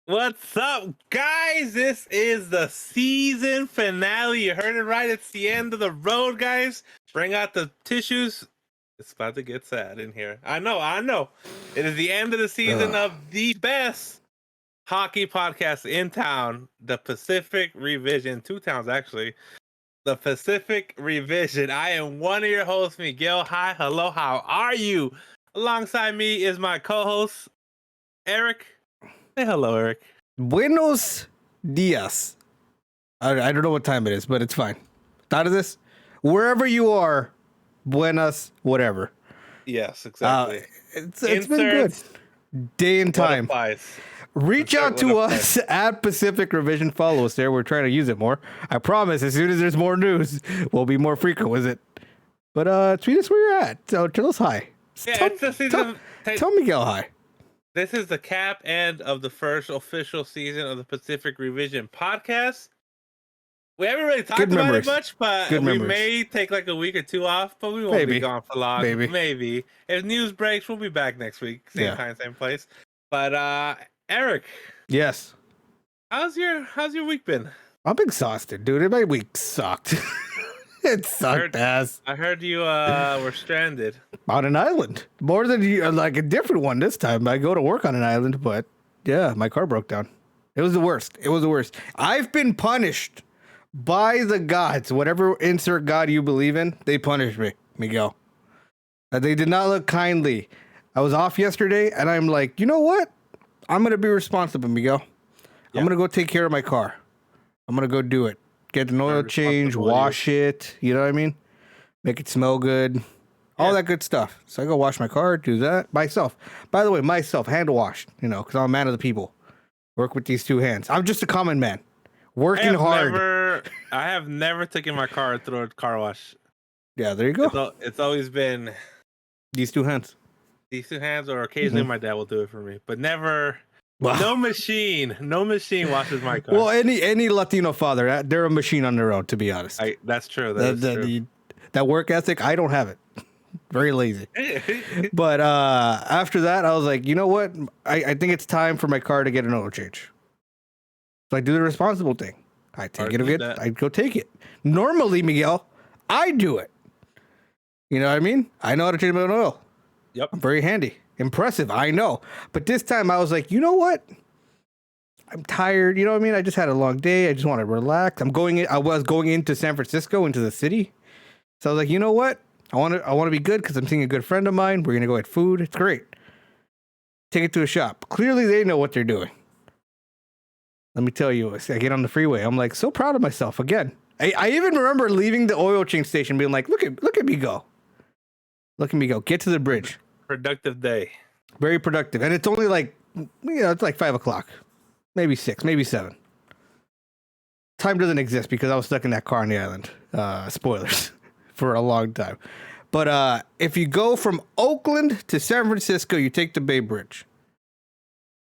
What's up, guys? This is the season finale. You heard it right. It's the end of the road, guys. Bring out the tissues. It's about to get sad in here. I know. It is the end of the season of the best hockey podcast in town, the Pacific Revision. Two towns, actually. The Pacific Revision. I am one of your hosts, Miguel. Hi, hello, how are you? Alongside me is my co-host, Erick. Say hello, Erick. Buenos dias. I don't know what time it is, but it's fine. Tardes. Wherever you are, buenas, whatever. Yes, exactly. It's been good. Day and time. Reach out to us at Pacific Revision. Follow us there. We're trying to use it more. I promise, as soon as there's more news, we'll be more frequent with it. But tweet us where you're at. So tell us hi. Yeah, tell Miguel hi. This is the cap end of the first official season of the Pacific Revision podcast. We haven't really talked about it much, but we may take like a week or two off, but we won't be gone for long. Maybe. If news breaks, we'll be back next week. Same time, same place. But Erick. Yes. How's your week been? I'm exhausted, dude. My week sucked. It sucked ass. I heard you were stranded on an island. More than like a different one this time. I go to work on an island, but yeah, my car broke down. It was the worst. I've been punished by the gods. Whatever insert god you believe in, they punished me, Miguel. They did not look kindly. I was off yesterday, and I'm like, you know what? I'm gonna be responsible, Miguel. I'm gonna go take care of my car. I'm gonna go do it. Get an oil change, wash it, you know what I mean? Make it smell good, all that good stuff. So I go wash my car, do that myself. By the way, hand washed, because I'm a man of the people. Work with these two hands. I'm just a common man, working hard. I have never taken my car through a car wash. Yeah, there you go. It's always been these two hands. Or occasionally my dad will do it for me, but never. Wow. No machine washes my car. Well, any Latino father, they're a machine on their own, to be honest. That's true. That work ethic, I don't have it. Very lazy. But after that, I was like, you know what? I think it's time for my car to get an oil change. So I do the responsible thing. I go take it. Normally, Miguel, I do it. You know what I mean? I know how to change my own oil. Yep. I'm very handy. Impressive, I know. But this time I was like, you know what? I'm tired. You know what I mean? I just had a long day. I just want to relax. I was going into San Francisco, into the city. So I was like, you know what? I want to be good because I'm seeing a good friend of mine. We're going to go get food. It's great. Take it to a shop. Clearly they know what they're doing. Let me tell you, I get on the freeway. I'm like so proud of myself again. I even remember leaving the oil change station being like, look at me go. Look at me go. Get to the bridge. Productive day. Very productive. And it's only like, it's like 5 o'clock. Maybe 6, maybe 7. Time doesn't exist because I was stuck in that car on the island. Spoilers for a long time. But if you go from Oakland to San Francisco, you take the Bay Bridge.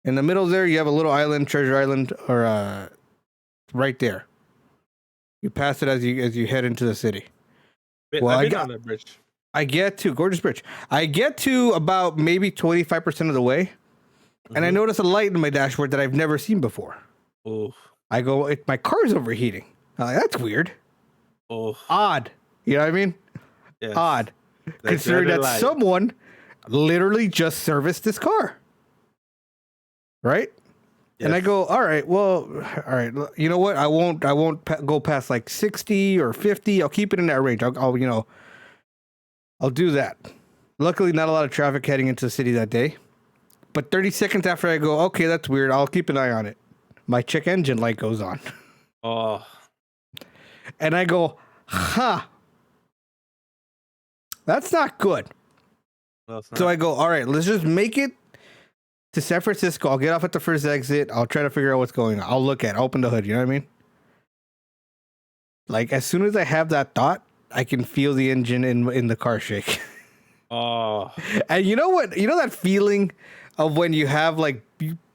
In the middle there, you have a little island, Treasure Island, or right there. You pass it as you head into the city. I've been on that bridge. I get to gorgeous bridge. I get to about maybe 25% of the way, and I notice a light in my dashboard that I've never seen before. Oh! I go, my car's overheating. I'm like, that's weird. Oh! Odd. You know what I mean? Yes. Odd. Considering that someone literally just serviced this car. Right? Yes. And I go, all right. You know what? I won't go past like 60 or 50. I'll keep it in that range. I'll do that. Luckily, not a lot of traffic heading into the city that day. But 30 seconds after I go, okay, that's weird. I'll keep an eye on it. My check engine light goes on. Oh. And I go, that's not good. Well, so I go, all right, let's just make it to San Francisco. I'll get off at the first exit. I'll try to figure out what's going on. I'll look at it. I'll open the hood. You know what I mean? Like, as soon as I have that thought, I can feel the engine in the car shake. Oh. And you know what? You know that feeling of when you have like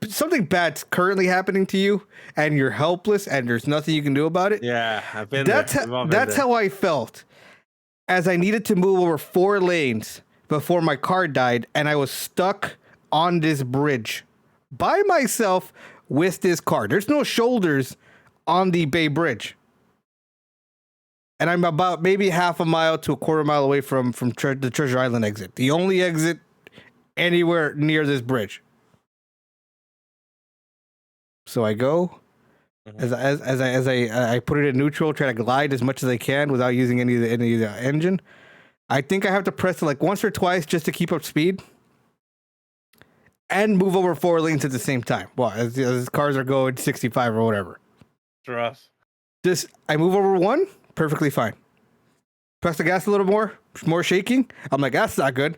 something bad's currently happening to you and you're helpless and there's nothing you can do about it? Yeah, I've been there. That's how I felt as I needed to move over 4 lanes before my car died and I was stuck on this bridge by myself with this car. There's no shoulders on the Bay Bridge. And I'm about maybe half a mile to a quarter mile away from the Treasure Island exit. The only exit anywhere near this bridge. So I go as I put it in neutral, try to glide as much as I can without using any of the engine. I think I have to press it like once or twice just to keep up speed and move over 4 lanes at the same time. Well, as cars are going 65 or whatever. It's rough. I move over 1, perfectly fine. Press the gas a little more shaking. I'm like, that's not good.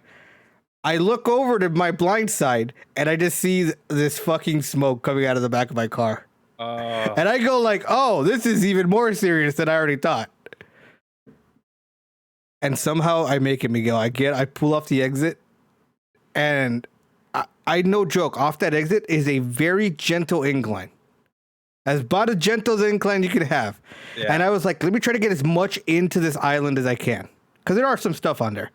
I look over to my blind side and I just see this fucking smoke coming out of the back of my car. And I go like, oh, this is even more serious than I already thought. And somehow I make it, Miguel. I pull off the exit, and I no joke, off that exit is a very gentle incline. As about as gentle as incline you can have. Yeah. And I was like, let me try to get as much into this island as I can. Because there are some stuff on there.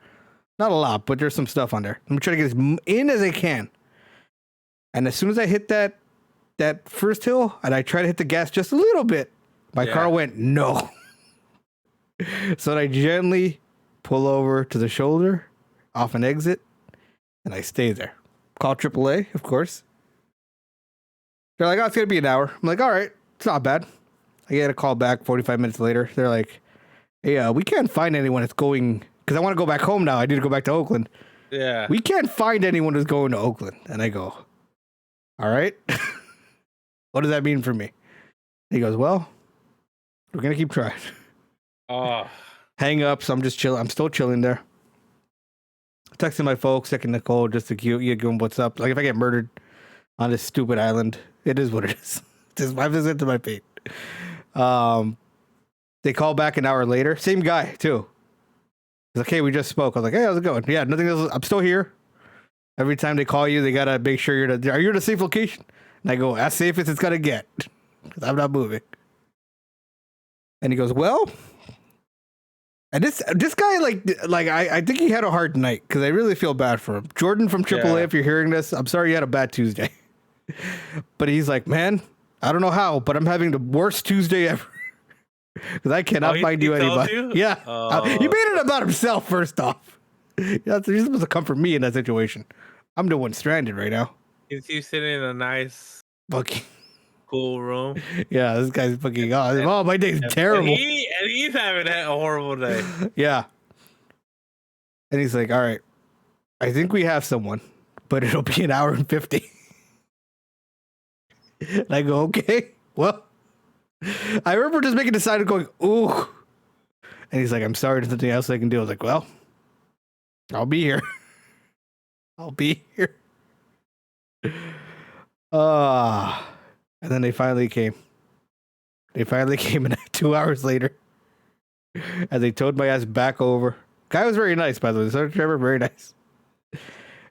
Not a lot, but there's some stuff on there. Let me try to get as in as I can. And as soon as I hit that first hill, and I try to hit the gas just a little bit, my car went, no. So I gently pull over to the shoulder, off an exit, and I stay there. Call AAA, of course. They're like, oh, it's going to be an hour. I'm like, all right, it's not bad. I get a call back 45 minutes later. They're like, hey, we can't find anyone that's going, because I want to go back home now. I need to go back to Oakland. Yeah. We can't find anyone who's going to Oakland. And I go, all right. What does that mean for me? He goes, well, we're going to keep trying. Oh. Hang up. So I'm just chilling. I'm still chilling there. Texting my folks, checking Nicole just to give them what's up. Like if I get murdered on this stupid island, it is what it is. Just my visit to my fate. They call back an hour later. Same guy too. He's like, hey, we just spoke. I was like, hey, how's it going? Yeah, nothing else. I'm still here. Every time they call you, they gotta make sure are you in a safe location? And I go, as safe as it's gonna get. Because I'm not moving. And he goes, well, and this guy, like I think he had a hard night because I really feel bad for him. Jordan from AAA, if you're hearing this, I'm sorry you had a bad Tuesday. But he's like, man, I don't know how, but I'm having the worst Tuesday ever. Because I cannot find you anybody. You? Yeah. He made it about himself, first off. You're supposed to comfort me in that situation. I'm the one stranded right now. Is he sitting in a nice, fucking cool room? Yeah, this guy's fucking, oh, my day's terrible. And he's having a horrible day. Yeah. And he's like, all right, I think we have someone, but it'll be an hour and 50. And I go, okay, well, I remember just making a sign of going, ooh. And he's like, I'm sorry, there's nothing else I can do. I was like, well, I'll be here. I'll be here. And then they finally came. They finally came in 2 hours later. And they towed my ass back over. Guy was very nice, by the way. Sergeant Trevor, very nice.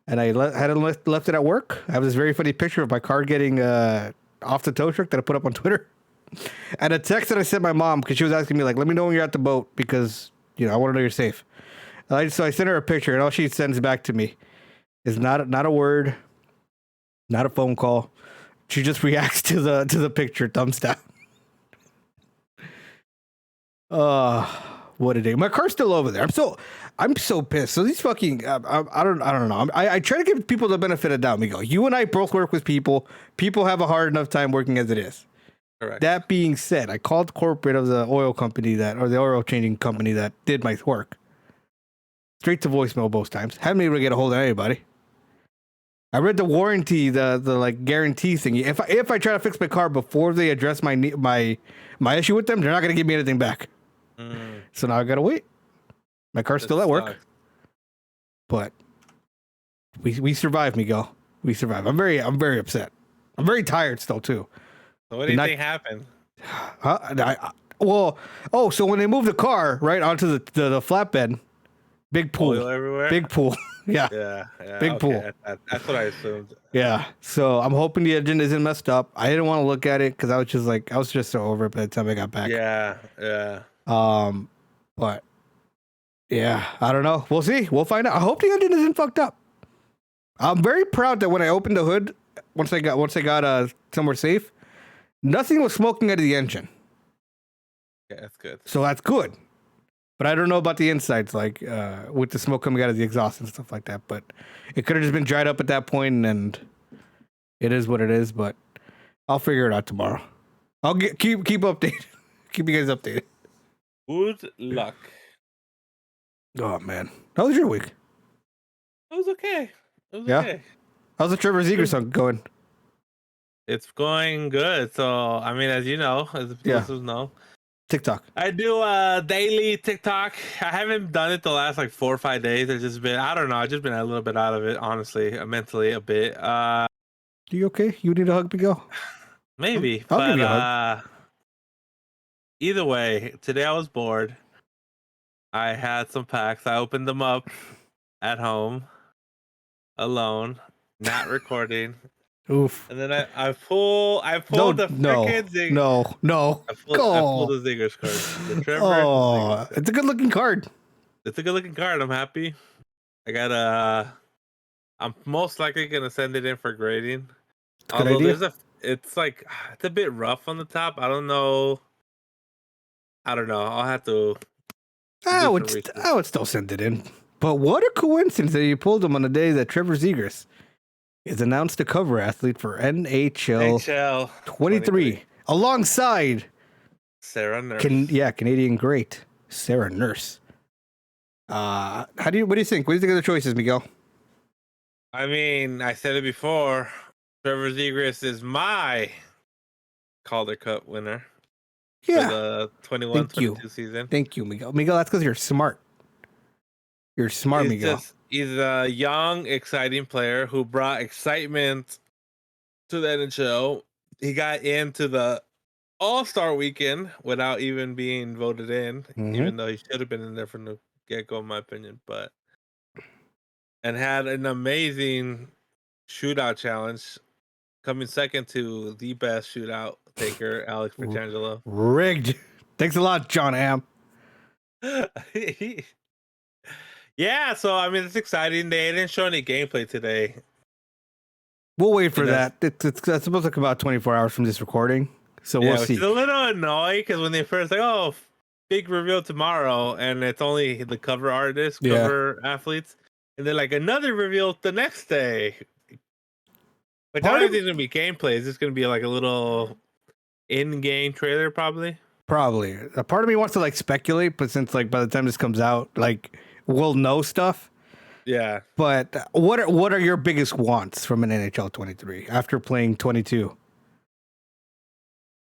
And I had left it at work. I have this very funny picture of my car getting off the tow truck that I put up on Twitter. And a text that I sent my mom, because she was asking me, like, let me know when you're at the boat, because, I want to know you're safe. So I sent her a picture, and all she sends back to me is not a word, not a phone call. She just reacts to the picture, thumbs down. What a day! My car's still over there. I'm so pissed. So these fucking I don't know. I try to give people the benefit of doubt. Miguel, you and I both work with people. People have a hard enough time working as it is. Correct. That being said, I called corporate of the oil company or the oil changing company that did my work. Straight to voicemail both times. Haven't been able to get a hold of anybody. I read the warranty, the like guarantee thing. If I try to fix my car before they address my issue with them, they're not gonna give me anything back. So now I gotta wait. My car's still at work, but we survived, Miguel. We survived. I'm very upset. I'm very tired still too. So what do you think happened? So when they moved the car right onto the flatbed, big pool oil everywhere. Big pool. Yeah. Big pool. That's what I assumed. Yeah. So I'm hoping the engine isn't messed up. I didn't want to look at it because I was just so over it by the time I got back. Yeah. But yeah, I don't know. We'll see. We'll find out. I hope the engine isn't fucked up. I'm very proud that when I opened the hood once I got somewhere safe, nothing was smoking out of the engine. Yeah, that's good. So that's good. But I don't know about the insides, like with the smoke coming out of the exhaust and stuff like that. But it could have just been dried up at that point, and it is what it is. But I'll figure it out tomorrow. I'll keep updated. Keep you guys updated. Good luck. Oh man, how was your week? It was okay. It was Yeah? okay. How's the Trevor Ziegler song going? It's going good. So, I mean, as you know, as the Yeah. listeners know, TikTok. I do daily TikTok. I haven't done it the last like 4 or 5 days. It's just been, I don't know. I've just been a little bit out of it, honestly, mentally a bit. You okay? You need a hug, Miguel? Maybe, I'll but give you a hug. either way, today I was bored. I had some packs. I opened them up at home, alone, not recording. Oof. And then I pulled No, the no, frickin' Zing. no. I pulled the Zingers card. The Trevor Oh, Zingers card. it's a good looking card. It's a good looking card. I'm happy. I got I'm most likely gonna send it in for grading. Good Although idea. it's like it's a bit rough on the top. I don't know. I'll have to do some research. I would still send it in. But what a coincidence that you pulled him on the day that Trevor Zegers is announced a cover athlete for NHL NHL 23 alongside Sarah Nurse. Canadian great Sarah Nurse. What do you think? What do you think of the choices, Miguel? I mean, I said it before. Trevor Zegras is my Calder Cup winner for the 21-22 season. Thank you, Miguel. Miguel, that's because you're smart. You're smart, Miguel. He's a young, exciting player who brought excitement to the NHL. He got into the All-Star weekend without even being voted in, even though he should have been in there from the get-go, in my opinion. And had an amazing shootout challenge, coming second to the best shootout taker, Alex Pietrangelo. Rigged. Thanks a lot, John Am. Yeah, so I mean, it's exciting. They didn't show any gameplay today. We'll wait for that. It's supposed to come out 24 hours from this recording, so we'll see. It's a little annoying because when they first like, oh, big reveal tomorrow, and it's only the cover artists, cover athletes, and then like another reveal the next day. But I don't think it's gonna be gameplay. It's just gonna be like a little in-game trailer, probably. Probably. A part of me wants to like speculate, but since like by the time this comes out, like we'll know stuff. Yeah. But what are your biggest wants from an NHL 23 after playing 22?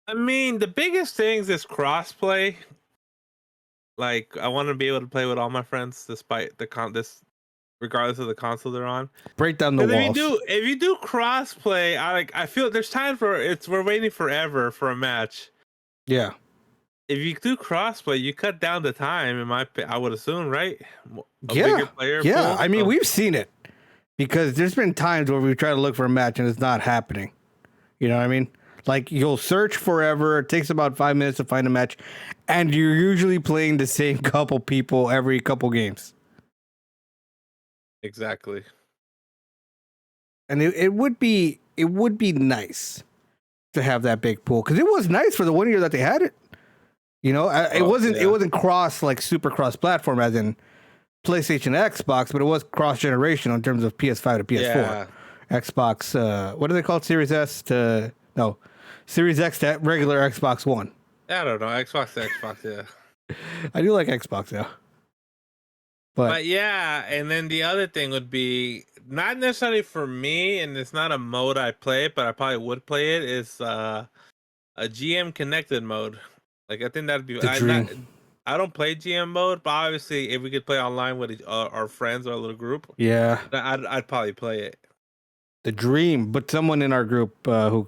I mean, the biggest things is crossplay. Like, I want to be able to play with all my friends, despite regardless of the console they're on. Break down the walls. If you do crossplay, I feel there's time we're waiting forever for a match. Yeah. If you do crossplay, you cut down the time. I would assume, right? Bigger player pool, I mean, we've seen it because there's been times where we try to look for a match and it's not happening. You know what I mean? Like you'll search forever. It takes about 5 minutes to find a match, and you're usually playing the same couple people every couple games. Exactly. And it would be nice to have that big pool because it was nice for the 1 year that they had it. You know, it wasn't cross like super cross platform as in PlayStation, Xbox, but it was cross generational in terms of PS5 to PS4. Yeah. Xbox, what do they call it? Series S to Series X to regular Xbox One. I don't know. Xbox to Xbox, yeah. I do like Xbox though. But yeah, and then the other thing would be not necessarily for me, and it's not a mode I play, but I probably would play it. Is a GM connected mode. Like I think that'd be the dream. I don't play GM mode, but obviously if we could play online with our friends or a little group, I'd probably play it. The dream, but someone in our group who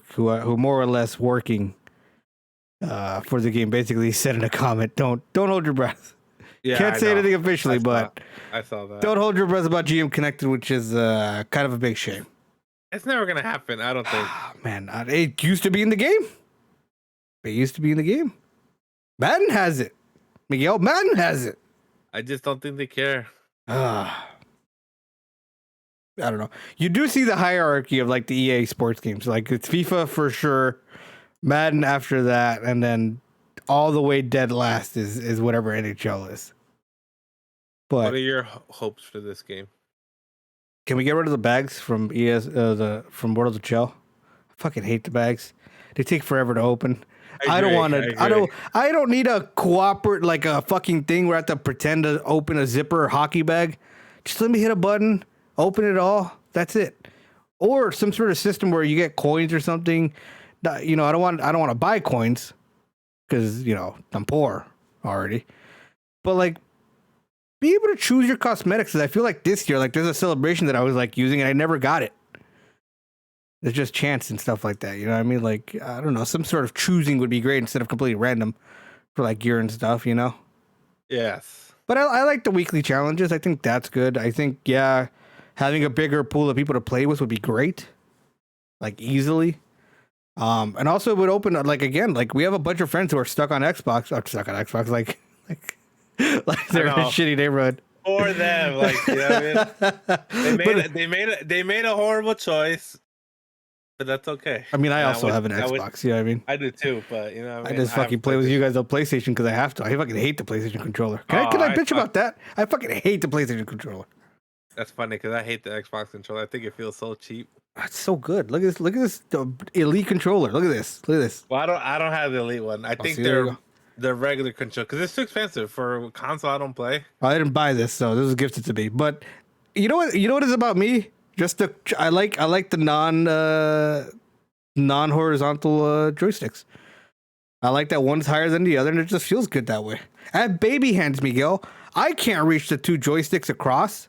more or less working for the game basically said in a comment, "Don't hold your breath." Yeah, can't say anything officially, but I saw that. Don't hold your breath about GM connected, which is kind of a big shame. It's never gonna happen. I don't think. Man, it used to be in the game. It used to be in the game. Madden has it. Miguel, Madden has it. I just don't think they care. I don't know. You do see the hierarchy of like the EA sports games. Like it's FIFA for sure, Madden after that, and then all the way dead last is whatever NHL is. What But are your hopes for this game? can we get rid of the bags from from World of Shell? I fucking hate the bags. They take forever to open. I don't want to. I don't need a cooperate like a fucking thing where I have to pretend to open a zipper or hockey bag. Just let me hit a button, open it all. That's it. Or some sort of system where you get coins or something. You know, I don't want to buy coins because you know I'm poor already. But like, be able to choose your cosmetics. Cause I feel like this year, like there's a celebration that I was like using and I never got it. It's just chance and stuff like that. You know what I mean? Like, I don't know, some sort of choosing would be great instead of completely random for like gear and stuff, you know? Yes. But I like the weekly challenges. I think that's good. I think, yeah, having a bigger pool of people to play with would be great. Like easily. And also it would open like again, like we have a bunch of friends who are stuck on Xbox. Like they're in a shitty neighborhood. For them, like you know what I mean? They made a horrible choice. But that's okay. I mean, I also have an Xbox. You know what I mean? I do too, but you know, what I just fucking play with you guys on PlayStation because I have to. I fucking hate the PlayStation controller. Can I bitch about that? I fucking hate the PlayStation controller. That's funny because I hate the Xbox controller. I think it feels so cheap. That's so good. Look at this. Look at this elite controller. Look at this. Look at this. Well, I don't have the elite one. I think they're regular controller because it's too expensive for console. I don't play. I didn't buy this, so this was gifted to me. But you know what? You know what is about me? Just I like the non horizontal joysticks. I like that one's higher than the other, and it just feels good that way. I have baby hands, Miguel. I can't reach the two joysticks across.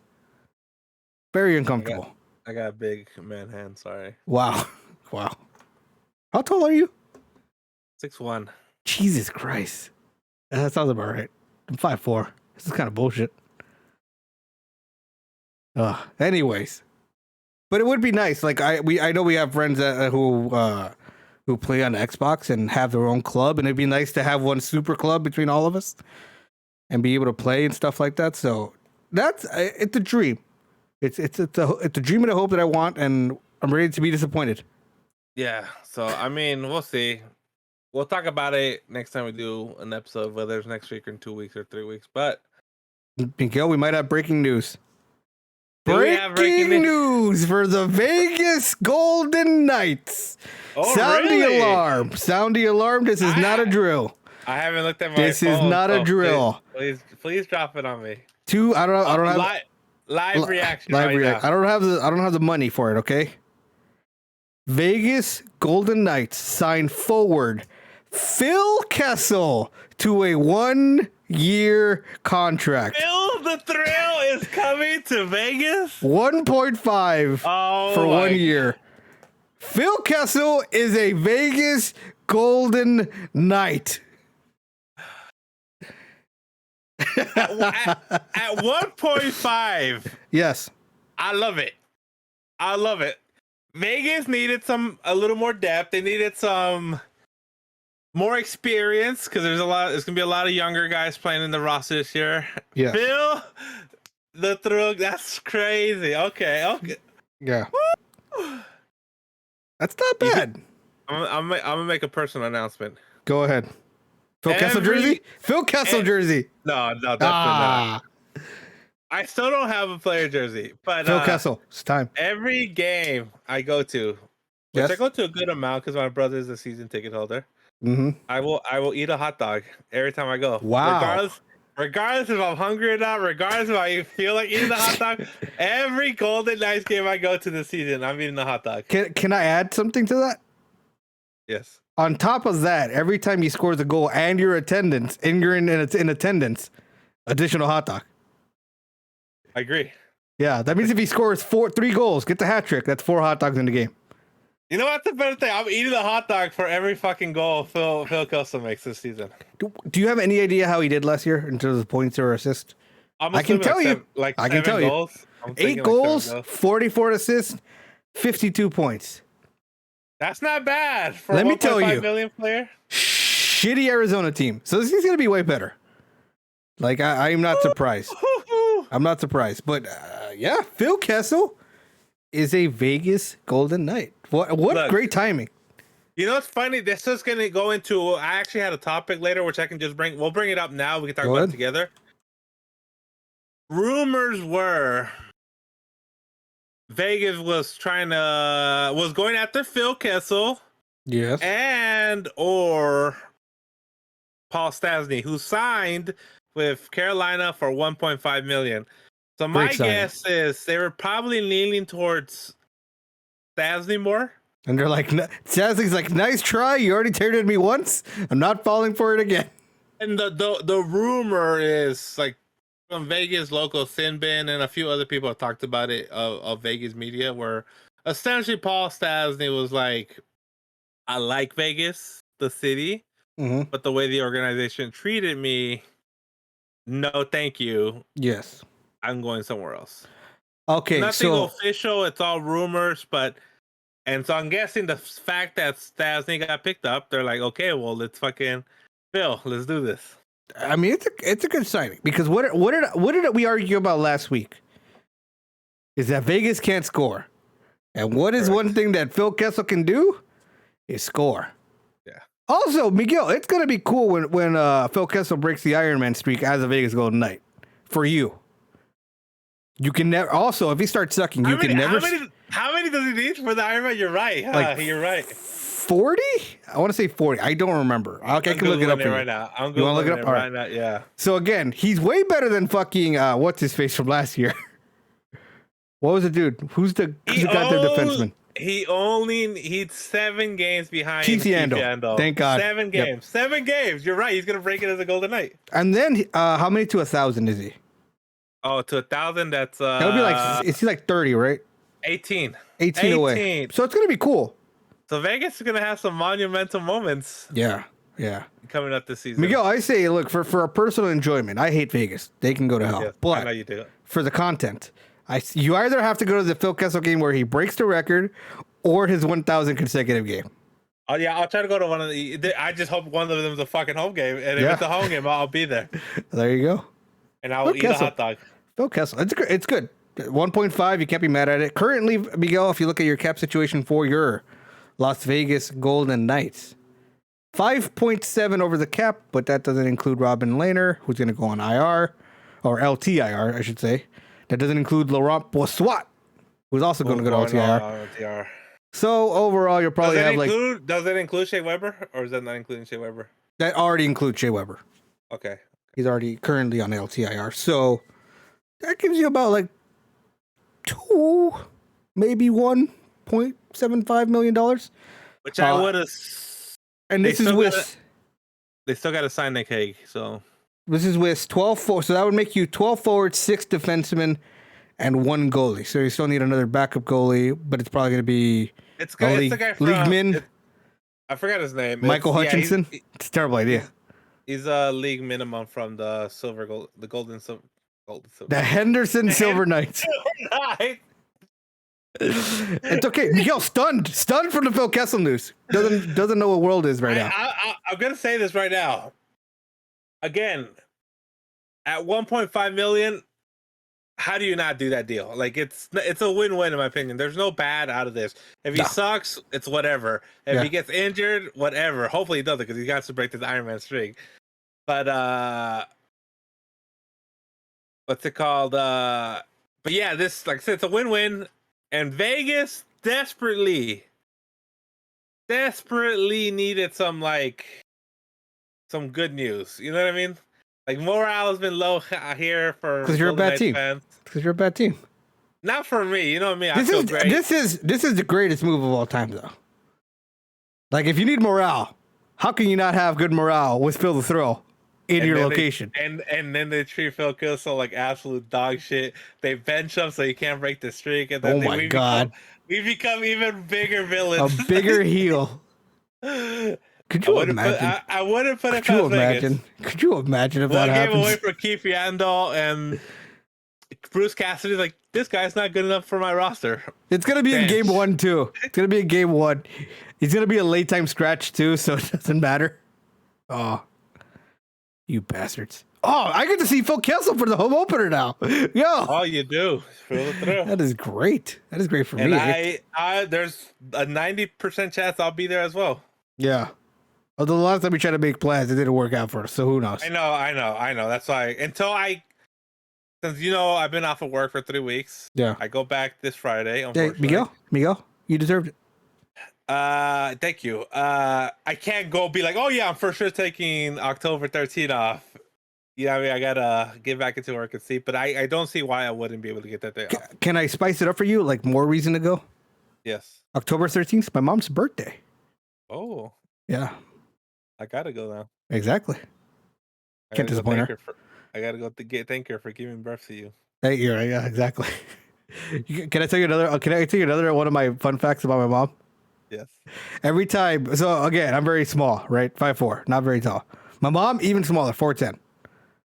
Very uncomfortable. I got big man hands. Sorry. Wow. How tall are you? 6'1". Jesus Christ. That sounds about right. I'm 5'4". This is kind of bullshit. Anyways. But it would be nice. Like I know we have friends who play on Xbox and have their own club, and it'd be nice to have one super club between all of us and be able to play and stuff like that. So it's a dream. It's a dream and a hope that I want, and I'm ready to be disappointed. Yeah. So I mean, we'll see. We'll talk about it next time we do an episode, whether it's next week or in 2 weeks or 3 weeks. But Miguel, we might have breaking news. Breaking news for the Vegas Golden Knights. Oh, Sound really? the alarm. Sound the alarm. This is not a drill. I haven't looked at my This phone, is not a drill. Please drop it on me. I don't have live reaction. Live right reaction. now. I don't have the money for it, okay? Vegas Golden Knights signed forward Phil Kessel to a 1-year contract. Phil the Thrill is coming to Vegas. 1.5 for 1 year. Phil Kessel is a Vegas Golden Knight. At 1.5. Yes. I love it. Vegas needed a little more depth. They needed some more experience because there's gonna be a lot of younger guys playing in the roster this year. Yeah. Phil the Thrill, that's crazy. Okay. Yeah. That's not bad. I'm gonna make a personal announcement. Go ahead. Phil Kessel jersey? Phil Kessel jersey. No, definitely not. I still don't have a player jersey, but Phil Kessel, it's time. Every game I go to, which I go to a good amount because my brother is a season ticket holder. Mm-hmm. I will eat a hot dog every time I go. Wow. Regardless if I'm hungry or not, regardless if I feel like eating the hot dog, every Golden Knights game I go to this season, I'm eating the hot dog. Can I add something to that? Yes. On top of that, every time he scores a goal and you're in attendance, additional hot dog. I agree. Yeah, that means if he scores 3 goals, get the hat trick. That's 4 hot dogs in the game. You know what's the better thing? I'm eating a hot dog for every fucking goal Phil Kessel makes this season. Do you have any idea how he did last year in terms of points or assists? I can tell you. I can tell you. 8 goals, 44 assists, 52 points. That's not bad for a $1.5 million player. Shitty Arizona team. So this is going to be way better. Like, I am not surprised. I'm not surprised. But, yeah, Phil Kessel, is a Vegas Golden Knight. What Look, great timing. you know what's funny? This is gonna go into. I actually had a topic later, which I can just bring. We'll bring it up now. We can talk Go about ahead. it together. Rumors were Vegas was going after Phil Kessel Yes. and or Paul Stastny, who signed with Carolina for 1.5 million. So my Great signing. guess is they were probably leaning towards Stastny more. And they're like, Chazzy's like, nice try. You already traded me once. I'm not falling for it again. And the rumor is like from Vegas local Sinbin and a few other people have talked about it of Vegas media, where essentially Paul Stastny was like, I like Vegas, the city, but the way the organization treated me, no, thank you. Yes. I'm going somewhere else. Okay. Nothing So official. It's all rumors, and so I'm guessing the fact that Stastny got picked up, they're like, okay, well, let's fucking Phil, let's do this. I mean, it's a good signing because what did we argue about last week? Is that Vegas can't score, and what is one thing that Phil Kessel can do? Is score. Yeah. Also, Miguel, it's gonna be cool when Phil Kessel breaks the Iron Man streak as a Vegas Golden Knight. For you, you can never. Also, if he starts sucking, you can never. How many does he need for the Iron Man? You're right. Like, you're right. 40? I want to say 40. I don't remember. I can look it up right now. I'm You want to look it up? All right now. Yeah. So again, he's way better than fucking what's his face from last year. What was the dude? Who's the goddamn defenseman? He's 7 games behind Keith Yandel. Thank God. 7 games. Yep. 7 games. You're right. He's gonna break it as a Golden Knight. And then how many to 1,000 is he? Oh, to 1,000. That's that would be like is he like 30, right? 18. 18 away. So it's gonna be cool. So Vegas is gonna have some monumental moments. Yeah. Coming up this season. Miguel, I say, look, for our personal enjoyment, I hate Vegas. They can go to hell. Yes, but I know you do. For the content, you either have to go to the Phil Kessel game where he breaks the record, or his 1,000 consecutive game. Oh yeah, I'll try to go to one of the. I just hope one of them is a fucking home game, and if it's a home game, I'll be there. There you go. And I'll eat a hot dog. Phil Kessel, it's good. 1.5, you can't be mad at it. Currently, Miguel, if you look at your cap situation for your Las Vegas Golden Knights, 5.7 over the cap, but that doesn't include Robin Lehner, who's going to go on IR, or LTIR, I should say. That doesn't include Laurent Brossoit, who's also going to go to LTIR. So overall, you'll probably have Does it include Shea Weber, or is that not including Shea Weber? That already includes Shea Weber. Okay. He's already currently on LTIR. So that gives you about like maybe $1.75 million. Which I would have. And this is with. They still got to sign Nick Hague, so. This is with 12 forwards. So that would make you 12 forwards, 6 defensemen, and 1 goalie. So you still need another backup goalie, but it's probably going to be. It's the guy from. League min. I forgot his name. Michael Hutchinson. It's a terrible idea. He's a league minimum from the Golden Silver. The Henderson Silver Knights. It's okay. Miguel stunned from the Phil Kessel news. Doesn't know what world is right now. I'm gonna say this right now. Again, at 1.5 million, how do you not do that deal? Like it's a win-win in my opinion. There's no bad out of this. If he sucks, it's whatever. If he gets injured, whatever. Hopefully he doesn't because he got to break this Iron Man streak. But what's it called? But yeah, this like I said, it's a win-win. And Vegas desperately needed some good news. You know what I mean? Like morale has been low here for because you're a bad team. Because you're a bad team. Not for me. You know what I mean? I feel great. This is the greatest move of all time, though. Like if you need morale, how can you not have good morale with Phil the Thrill in your location? And then they treat Phil Kessel like absolute dog shit. They bench him so he can't break the streak. And then we become even bigger villains. A bigger heel. Could you imagine? I wouldn't put it past Vegas. Could you imagine if that happens? 1 game away for Keith Yandel and Bruce Cassidy's like, this guy's not good enough for my roster. It's going to be in game 1, too. It's going to be in game 1. He's going to be a late time scratch, too, so it doesn't matter. Oh. You bastards. Oh, I get to see Phil Kessel for the home opener now. Yo, Oh, you do. Fill it through. that is great. That is great for And me. I there's a 90% chance I'll be there as well. Yeah. Although the last time we tried to make plans, it didn't work out for us. So who knows? I know. That's why since I've been off of work for 3 weeks. Yeah. I go back this Friday. Hey, Miguel, you deserved it. Thank you. I can't go be like, oh yeah, I'm for sure taking October 13th off. I mean, I gotta get back into work and see, but I don't see why I wouldn't be able to get that day off. Can I spice it up for you? Like more reason to go? Yes. October 13th, my mom's birthday. Oh. Yeah. I gotta go now. Exactly. Can't disappoint her. I gotta go thank her for giving birth to you. Hey, yeah, exactly. Can I tell you another? Can I tell you another one of my fun facts about my mom? Yes. Every time. So again, I'm very small, right? 5'4", not very tall. My mom even smaller, 4'10".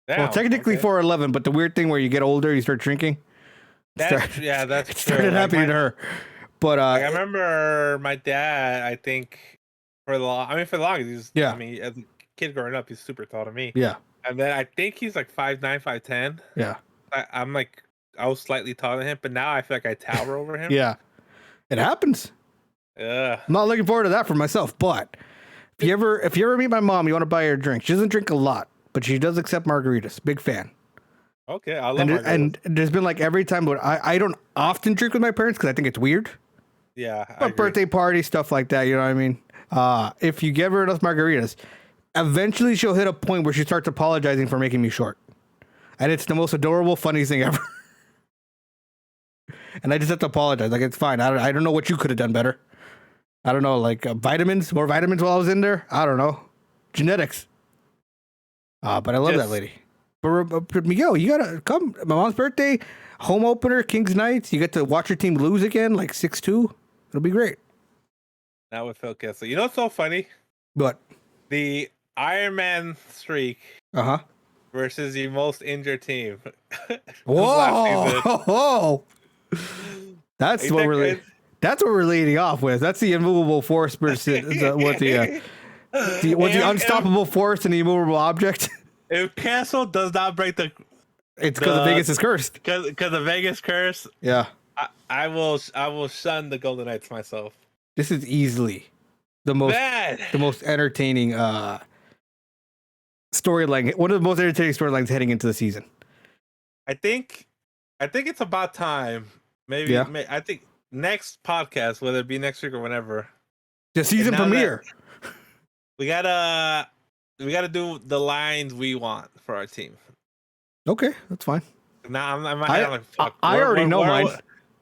Well, technically 4'11", but the weird thing where you get older, you start shrinking. That's it true. Started happening to her. But I remember my dad. I think for the longest, I mean, as a kid growing up, he's super tall to me. Yeah. And then I think he's like 5'9", 5'10". Yeah. I was slightly taller than him, but now I feel like I tower over him. Yeah. It happens. Yeah. I'm not looking forward to that for myself, but if you ever meet my mom, you want to buy her a drink. She doesn't drink a lot, but she does accept margaritas. Big fan. Okay, I love margaritas. And there's been like every time, but I don't often drink with my parents because I think it's weird. Yeah. But birthday party, stuff like that, you know what I mean? If you give her enough margaritas, eventually she'll hit a point where she starts apologizing for making me short. And it's the most adorable, funniest thing ever. And I just have to apologize. Like, it's fine. I don't know what you could have done better. I don't know, like more vitamins while I was in there. I don't know. Genetics. But I love that lady. But Miguel, you gotta come. My mom's birthday, home opener, Kings Knights. You get to watch your team lose again, like 6-2. It'll be great. Now with Phil Kessel. You know what's so funny? What? The Iron Man streak versus the most injured team. Whoa! That's what we're leading off with. That's the immovable force versus the unstoppable force and the immovable object. If Kessel does not break it's because Vegas is cursed. Because the Vegas curse. Yeah. I will shun the Golden Knights myself. This is easily the most entertaining storyline. One of the most entertaining storylines heading into the season. I think it's about time. Maybe I think next podcast, whether it be next week or whenever, the season premiere. We gotta do the lines we want for our team. Okay, that's fine. Now I already know mine.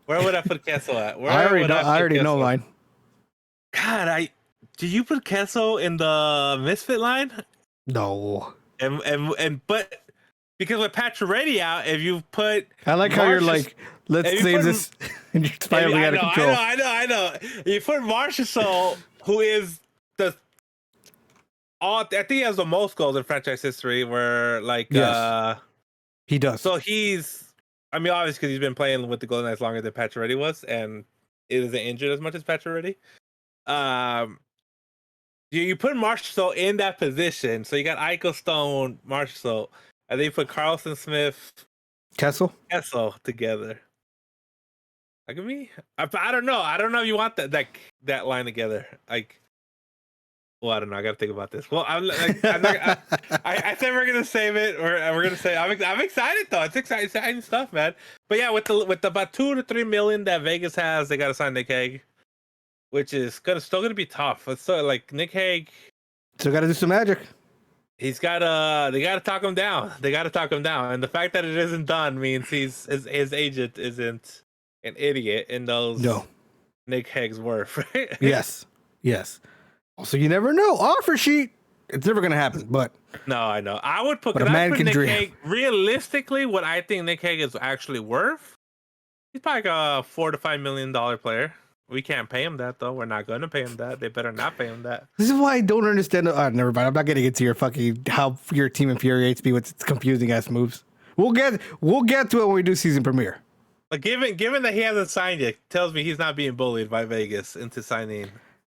Where would I put Kessel at? I already know mine. God, do you put Kessel in the misfit line? No. But because with Pacioretty out, if you put, I like how you're like, let's save this, and you're spiraling out of control. I know. You put Marchessault, who is I think he has the most goals in franchise history. Where he does. So obviously because he's been playing with the Golden Knights longer than Pacioretty was, and it isn't injured as much as Pacioretty. You put Marchessault in that position, so you got Eichel, Stone, Marchessault, and then you put Carlson, Smith, Kessel together. Like me, I don't know. I don't know if you want that line together. Well, I don't know. I got to think about this. Well, I said we're gonna save it. We're gonna say I'm excited though. It's exciting stuff, man. But yeah, with about $2 to $3 million that Vegas has, they got to sign Nick Hague, which is still gonna be tough. It's so Nick Hague. Still got to do some magic. They gotta talk him down. And the fact that it isn't done means his agent isn't an idiot and knows Nick Hague's worth, right? Yes. Also, you never know. Offer sheet. It's never gonna happen. But no, I know. I would put. But a man can dream. Hague, realistically, what I think Nick Hague is actually worth, he's probably like a $4 to $5 million player. We can't pay him that though. We're not going to pay him that. They better not pay him that. This is why I don't understand. Never mind. I'm not getting into your how your team infuriates me with its confusing ass moves. We'll get to it when we do season premiere. But given that he hasn't signed yet, tells me he's not being bullied by Vegas into signing.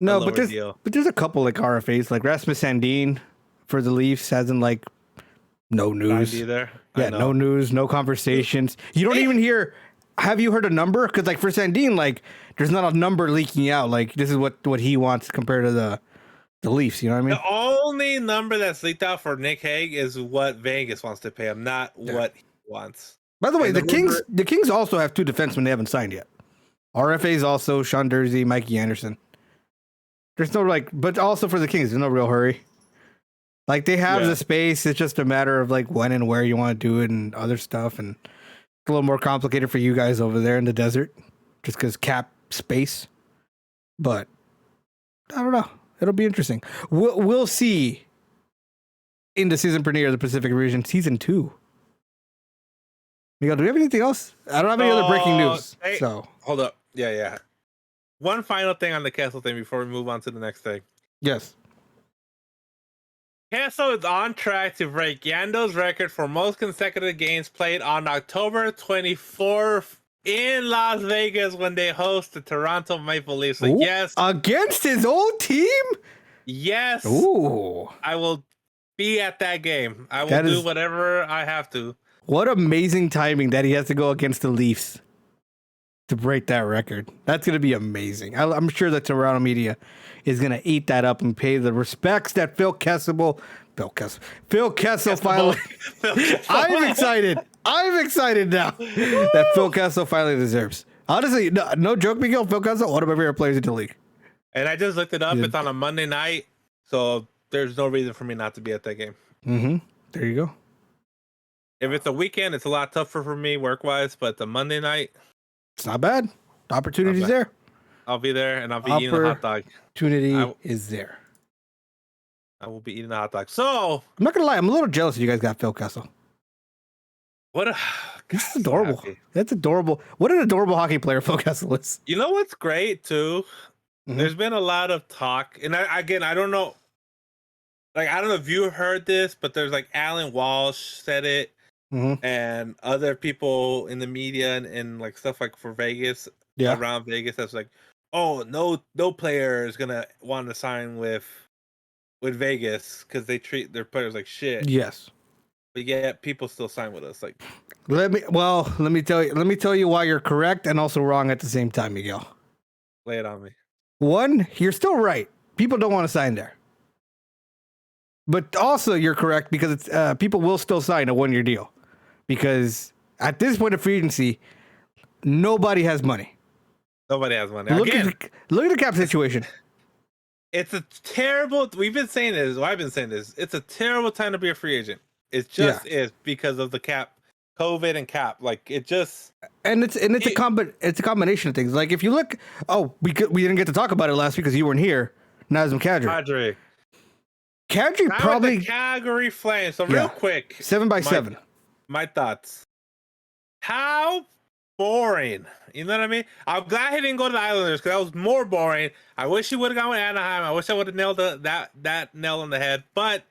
No, but there's a couple like RFAs, like Rasmus Sandin for the Leafs hasn't No Signed news. either. Yeah, no news, no conversations. You don't even hear. Have you heard a number? Because like for Sandine, like there's not a number leaking out. Like this is what he wants compared to the Leafs. You know what I mean? The only number that's leaked out for Nick Hague is what Vegas wants to pay him, not what he wants. By the way, And the Kings also have 2 defensemen they haven't signed yet. RFA's also Sean Dursey, Mikey Anderson. There's no but also for the Kings, there's no real hurry. Like they have the space. It's just a matter of like when and where you want to do it and other stuff. And it's a little more complicated for you guys over there in the desert, just because cap space. But I don't know. It'll be interesting. We'll see in the season premiere of the Pacific region, season 2. Miguel, do we have anything else? I don't have any other breaking news. So hold up. Yeah. One final thing on the Kessel thing before we move on to the next thing. Yes. Kessel is on track to break Yando's record for most consecutive games played on October 24th in Las Vegas when they host the Toronto Maple Leafs. So yes. Against his old team? Yes. Ooh. I will be at that game. I will do whatever I have to. What amazing timing that he has to go against the Leafs to break that record. That's going to be amazing. I'm sure the Toronto media is going to eat that up and pay the respects that Phil Kessel finally. I'm excited. I'm excited now that Phil Kessel finally deserves. Honestly, no joke, Miguel. Phil Kessel, one of my favorite players in the league. And I just looked it up. It's on a Monday night, so there's no reason for me not to be at that game. Mm-hmm. There you go. If it's a weekend, it's a lot tougher for me work-wise, but the Monday night, it's not bad. The opportunity's there. I'll be there, and I'll be eating a hot dog. Opportunity is there. I will be eating a hot dog. So I'm not gonna lie, I'm a little jealous you guys got Phil Kessel. That's adorable. That's adorable. What an adorable hockey player Phil Kessel is. You know what's great too? Mm-hmm. There's been a lot of talk, and I don't know. Like, I don't know if you heard this, but there's like Alan Walsh said it, and other people in the media and like stuff like for Vegas, around Vegas, that's like, oh, no player is gonna want to sign with Vegas because they treat their players like shit. Yes, but yet people still sign with us. Like, let me tell you why you're correct and also wrong at the same time, Miguel. Lay it on me. One, you're still right. People don't want to sign there. But also, you're correct because it's people will still sign a 1-year deal because at this point of free agency, nobody has money. Nobody has money. Look at the cap situation. It's a terrible. We've been saying this. Well, I've been saying this. It's a terrible time to be a free agent. It just is because of the cap, COVID and cap. Like it just. And it's a combination of things. Like if you look, we didn't get to talk about it last week because you weren't here. Nazem Kadri. Kadri probably Calgary Flames. So real quick, 7x7. My thoughts. How boring. You know what I mean? I'm glad he didn't go to the Islanders because that was more boring. I wish he would have gone with Anaheim. I wish I would have nailed that nail on the head. But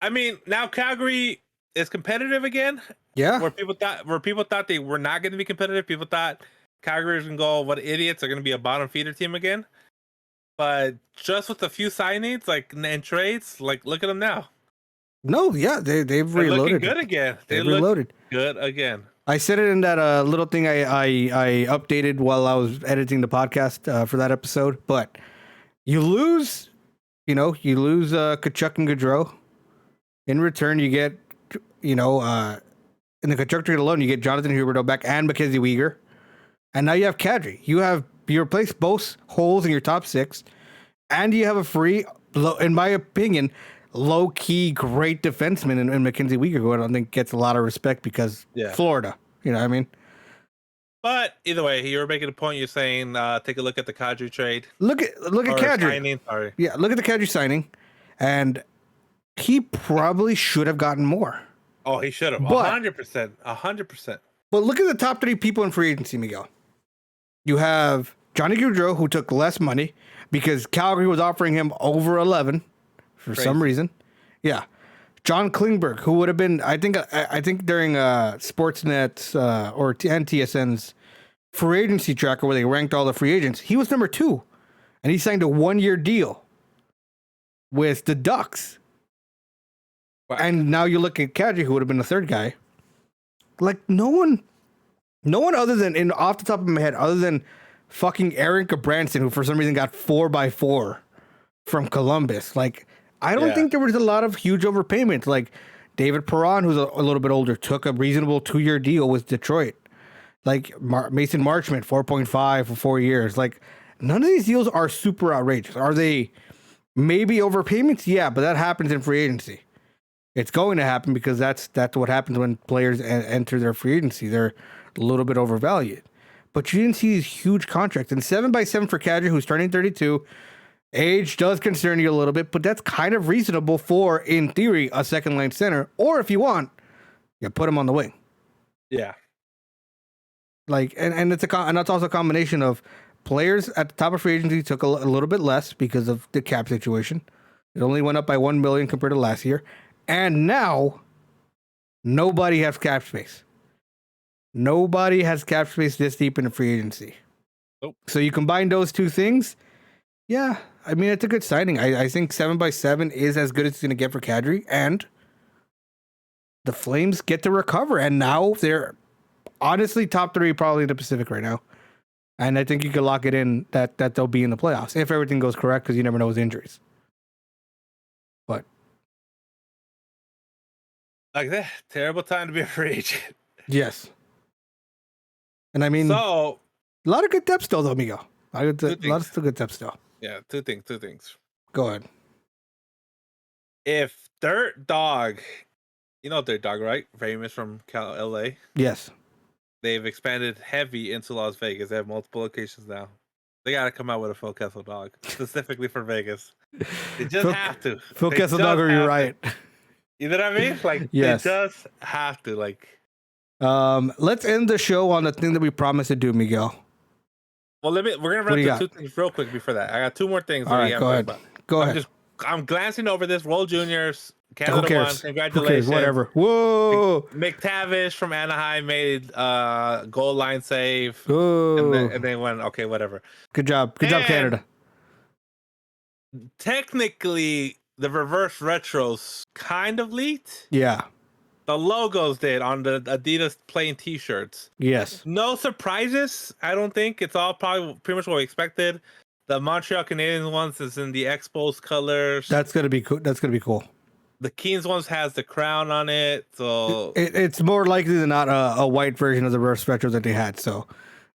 I mean, now Calgary is competitive again. Yeah. Where people thought they were not going to be competitive. People thought Calgary was going to go, what idiots, are going to be a bottom feeder team again. But just with a few signings, like and trades, like look at them now. No, yeah, they've reloaded. Good again. They've reloaded. Good again. I said it in that little thing I updated while I was editing the podcast for that episode. But you lose Kachuk and Gaudreau. In return, you get in the Kachuk trade alone, you get Jonathan Huberdeau back and Mackenzie Weegar, and now you have Kadri. You replace both holes in your top 6, and you have a free, in my opinion, low-key great defenseman in Mackenzie Weegar, who I don't think gets a lot of respect because Florida. You know what I mean? But either way, you were making a point. You're saying take a look at the Kadri trade. Look at Kadri. Signing, sorry. Yeah, look at the Kadri signing, and he probably should have gotten more. Oh, he should have. 100%. 100%. But look at the top 3 people in free agency, Miguel. You have Johnny Gaudreau, who took less money because Calgary was offering him over 11 for some reason. Yeah. John Klingberg, who would have been, I think during Sportsnet's and TSN's free agency tracker where they ranked all the free agents, he was number 2. And he signed a 1-year deal with the Ducks. Whack. And now you look at Kadri, who would have been the third guy. Like no one other than off the top of my head, other than fucking Erick Branson, who for some reason got 4x4 from Columbus. Like I don't think there was a lot of huge overpayments. Like David Perron, who's a little bit older, took a reasonable 2-year deal with Detroit. Like Mason Marchment, 4.5 for 4 years. Like none of these deals are super outrageous. Are they maybe overpayments? Yeah, but that happens in free agency. It's going to happen because that's what happens when players enter their free agency. They're a little bit overvalued. But you didn't see these huge contracts. And 7x7 for Kadri, who's turning 32. Age does concern you a little bit, but that's kind of reasonable for, in theory, a second line center. Or if you want, you put him on the wing. Yeah. Like, and it's and that's also a combination of players at the top of free agency took a little bit less because of the cap situation. It only went up by $1 million compared to last year. And now nobody has cap space. Nobody has cap space this deep in the free agency. Nope. So you combine those two things. Yeah, I mean, it's a good signing. I think 7x7 is as good as it's going to get for Kadri. And the Flames get to recover. And now they're honestly top 3 probably in the Pacific right now. And I think you can lock it in that they'll be in the playoffs if everything goes correct, because you never know with injuries. But like that, terrible time to be a free agent. Yes. And I mean, so a lot of good depth still, though, Miguel. A lot of still good depth still. Yeah, two things. Go ahead. If Dirt Dog, you know Dirt Dog, right? Famous from LA. Yes. They've expanded heavy into Las Vegas. They have multiple locations now. They got to come out with a Phil Kessel dog specifically for Vegas. They just have to. Phil Kessel dog, or you're right. You know what I mean? Like, yes. They just have to. Like, let's end the show on the thing that we promised to do, Miguel. Well, we're gonna run through 2 things real quick before that. I got 2 more things. All right, go ahead. Go ahead. I'm glancing over this. World Juniors, Canada won. Congratulations. Who cares? Whatever. Whoa. McTavish from Anaheim made goal line save. Whoa. And they went, okay, whatever. Good job. Good job, Canada. Technically, the reverse retros kind of leaked. Yeah. The logos did on the Adidas plain T-shirts. Yes. No surprises, I don't think. It's all probably pretty much what we expected. The Montreal Canadiens ones is in the Expos colors. That's gonna be cool. That's gonna be cool. The Kings ones has the crown on it, so it's more likely than not a white version of the reverse retro that they had. So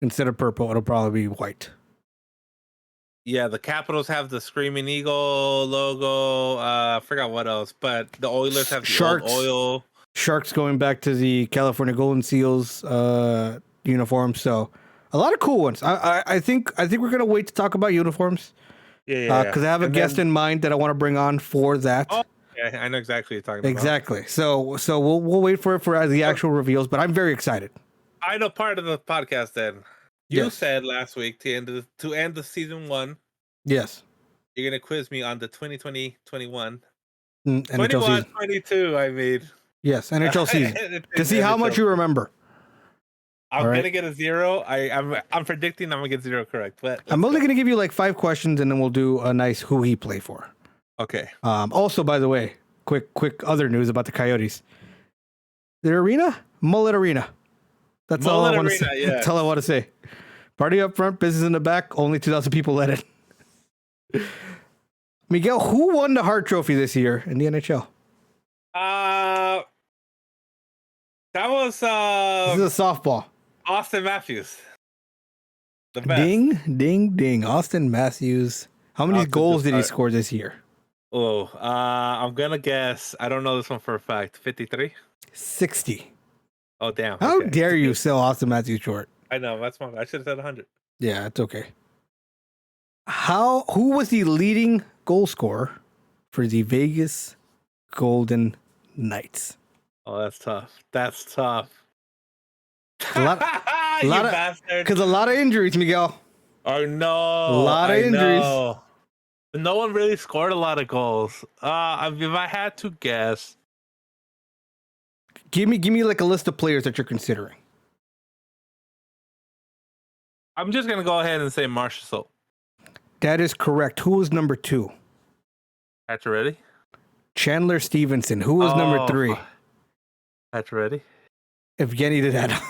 instead of purple, it'll probably be white. Yeah, the Capitals have the Screaming Eagle logo. I forgot what else, but the Oilers have the old oil. Sharks going back to the California Golden Seals uniform. So a lot of cool ones. I think we're gonna wait to talk about uniforms. Yeah. Because I have a guest in mind that I want to bring on for that. Oh, yeah, I know exactly what you're talking about. Exactly. So we'll wait for the actual reveals. But I'm very excited. I know part of the podcast. Then you said last week to end the season 1. Yes. You're gonna quiz me on the 2020-21. NHL season. 22. I mean. Yes, NHL season. To see how much you remember. I'm gonna get a 0. I'm predicting I'm gonna get 0 correct, but I'm only gonna give you like 5 questions, and then we'll do a nice who he play for. Okay. Also, by the way, quick other news about the Coyotes. Their arena, Mullet Arena. That's all I want to say. Yeah. That's all I want to say. Party up front, business in the back. Only 2,000 people let it. Miguel, who won the Hart Trophy this year in the NHL? That was this is a softball. Austin Matthews. The best. Ding, ding, ding. Austin Matthews. How many goals did he score this year? Oh, I'm gonna guess. I don't know this one for a fact. 53? 60. Oh, damn. How dare you sell Austin Matthews short? I know, that's my. I should have said 100. Yeah, it's okay. Who was the leading goal scorer for the Vegas Golden Knights? Oh, that's tough. That's tough. A lot because a lot of injuries, Miguel. Oh no, a lot of injuries. No one really scored a lot of goals. If I had to guess, give me like a list of players that you're considering. I'm just gonna go ahead and say Marshall. That is correct. Who was number 2? That's ready. Chandler Stevenson. Who was number 3? That's ready. Evgeny Dadonov.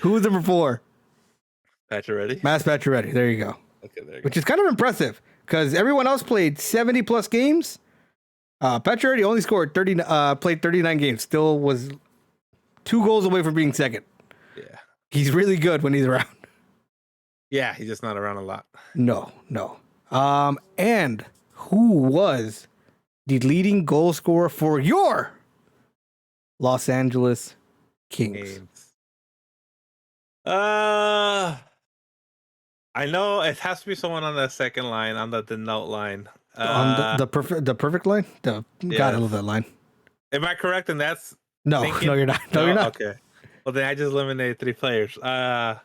Who was number 4? Pacioretty. Mass Pacioretty. There you go. Okay, there you Which is kind of impressive because everyone else played 70 plus games. Pacioretty only scored 30. Played 39 games. Still was 2 goals away from being second. Yeah. He's really good when he's around. Yeah, he's just not around a lot. No. And who was the leading goal scorer for your Los Angeles Kings? I know it has to be someone on the second line, on the denote line. On the perfect line? God, I love that line. Am I correct? And that's no, you're not. No, you're not. Okay. Well, then I just eliminated 3 players. I'm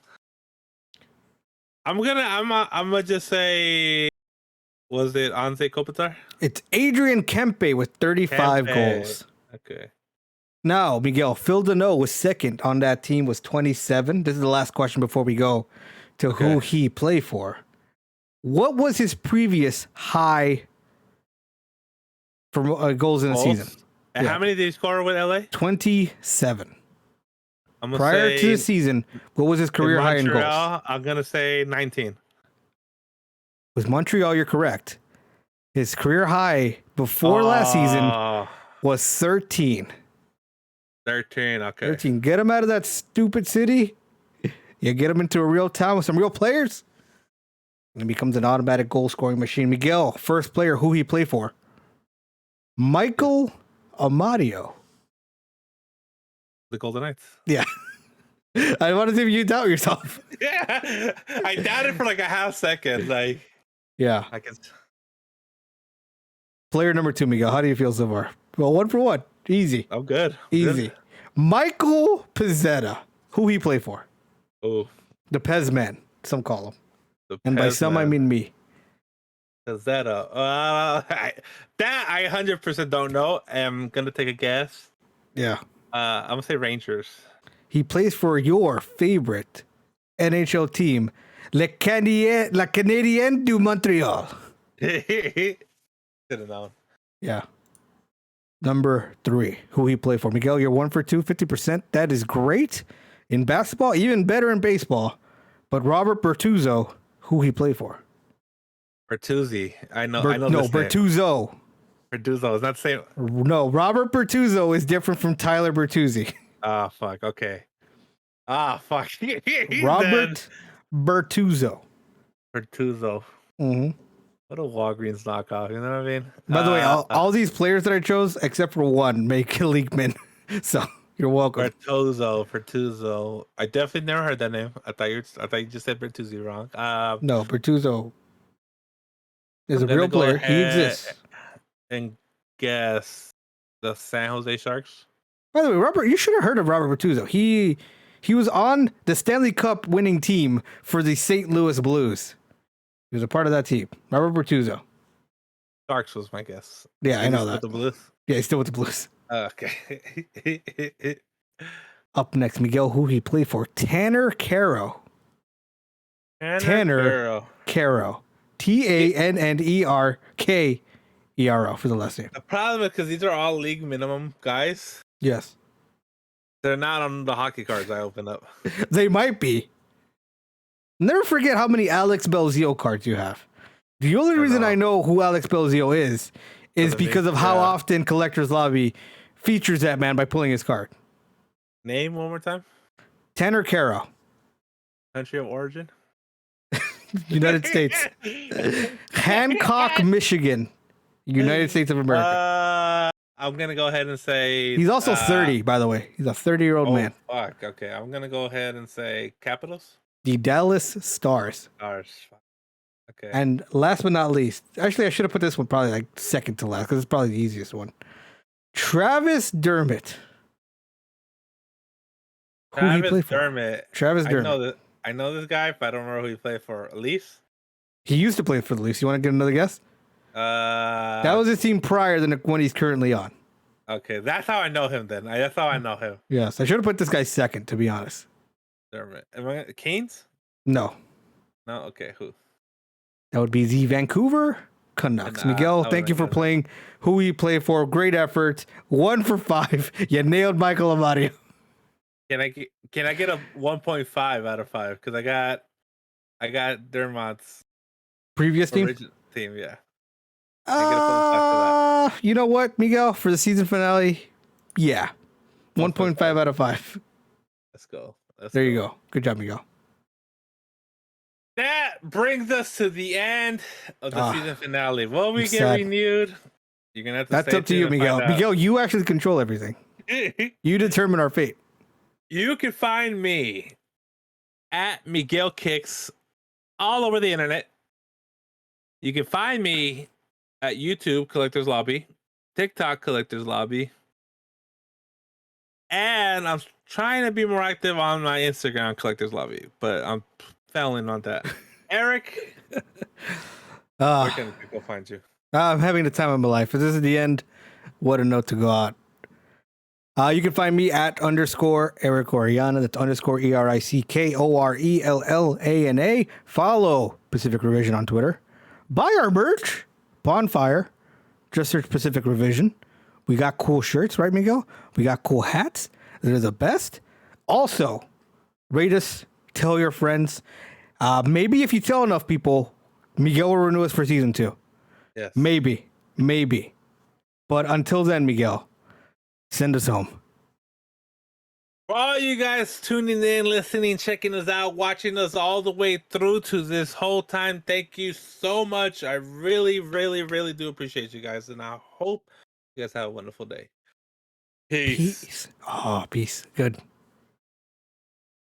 gonna just say, was it Anze Kopitar? It's Adrian Kempe with 35 goals. Okay. Now, Miguel, Phil Deneau was second on that team, was 27. This is the last question before we go to who he played for. What was his previous high for goals in a season? And how many did he score with LA? 27. Prior to the season, what was his career high in goals? I'm going to say 19. Was Montreal, you're correct. His career high before last season was 13. 13, okay. 13. Get him out of that stupid city. You get him into a real town with some real players. And he becomes an automatic goal scoring machine. Miguel, first player who he played for. Michael Amadio. The Golden Knights. Yeah. I want to see if you doubt yourself. Yeah. I doubted for like a half second. Yeah. I can. Player number 2, Miguel. How do you feel so far? Well, 1 for 1. Easy. I'm good. Easy. Good. Michael Pezzetta. Who he play for? Oh. The Pez Man, some call him. And by some, man. I mean me. Pezzetta. That I 100% don't know. I'm going to take a guess. Yeah. I'm going to say Rangers. He plays for your favorite NHL team, La Canadienne du Montreal. Should have known. Yeah. Number 3, who he played for. Miguel, you're 1 for 2, 50%. That is great in basketball, even better in baseball. But Robert Bertuzzo, who he played for. Bertuzzi. I know. No, Bertuzzo. Bertuzzo is not the same. No, Robert Bertuzzo is different from Tyler Bertuzzi. Ah, fuck. Okay. Fuck. Robert Bertuzzo. Bertuzzo. Mm-hmm. What a Walgreens knockoff. You know what I mean? By the way, all these players that I chose, except for one, make Leakman. So you're welcome. Bertuzzo. I definitely never heard that name. I thought you just said Bertuzzi wrong. No, Bertuzzo is a real player. He exists. And guess the San Jose Sharks. By the way, Robert, you should have heard of Robert Bertuzzo. He was on the Stanley Cup winning team for the St. Louis Blues. He was a part of that team. Robert Bertuzzo. Sharks was my guess. Yeah, I know that. With the Blues? Yeah, he's still with the Blues. Okay. Up next, Miguel, who he played for. Tanner Caro. Tanner Caro. TANNERKERO for the last name. The problem is because these are all league minimum guys. Yes. They're not on the hockey cards I opened up. They might be. Never forget how many Alex Belzile cards you have. The only reason I know who Alex Belzile is because of how often Collector's Lobby features that man by pulling his card. Name one more time. Tanner Caro. Country of origin. United States. Hancock, Michigan. United States of America. I'm going to go ahead and say... He's also 30, by the way. He's a 30-year-old man. Fuck. Okay. I'm going to go ahead and say Capitals. The Dallas Stars. Okay. And last but not least, actually, I should have put this one probably like second to last because it's probably the easiest one. Travis Dermott. Travis Dermott. Travis Dermott. I know this guy, but I don't remember who he played for. Leafs? He used to play for the Leafs. You want to get another guess? That was his team prior than the one he's currently on. Okay, that's how I know him then. That's how I know him. Yes, I should have put this guy second, to be honest. Dermott. Am I Canes? No. No? Okay, who? That would be the Vancouver Canucks. And, Miguel, I thank you went for Canucks. playing who you play for. Great effort. 1 for 5. You nailed Michael Amadio. Can I get a 1.5 out of 5? Because I got Dermot's Previous team. original team. Yeah. I get a 0.5 for that. You know what, Miguel? For the season finale, yeah. 1.5 1.5. out of 5. Let's go. There you go. Good job, Miguel. That brings us to the end of the season finale. Will we get sad. renewed? You're gonna have to. That's stay up to tuned you, and Miguel. find out. Miguel, you actually control everything. You determine our fate. You can find me at Miguel Kicks all over the internet. You can find me at YouTube Collectors Lobby, TikTok Collectors Lobby, and I'm trying to be more active on my Instagram Collectors Lobby, but I'm failing on that. Eric, where can people find you? I'm having the time of my life. If this is the end, what a note to go out. You can find me at _ Erick Oriana. That's _ ERICKORELLANA. Follow Pacific Revision on Twitter. Buy our merch. Bonfire. Just search Pacific Revision. We got cool shirts, right, Miguel? We got cool hats. They're the best. Also, rate us. Tell your friends. Maybe if you tell enough people, Miguel will renew us for season 2. Yes. Maybe. But until then, Miguel, send us home. For all you guys tuning in, listening, checking us out, watching us all the way through to this whole time, thank you so much. I really, really, really do appreciate you guys, and I hope you guys have a wonderful day. Peace. Peace. Oh, peace. Good.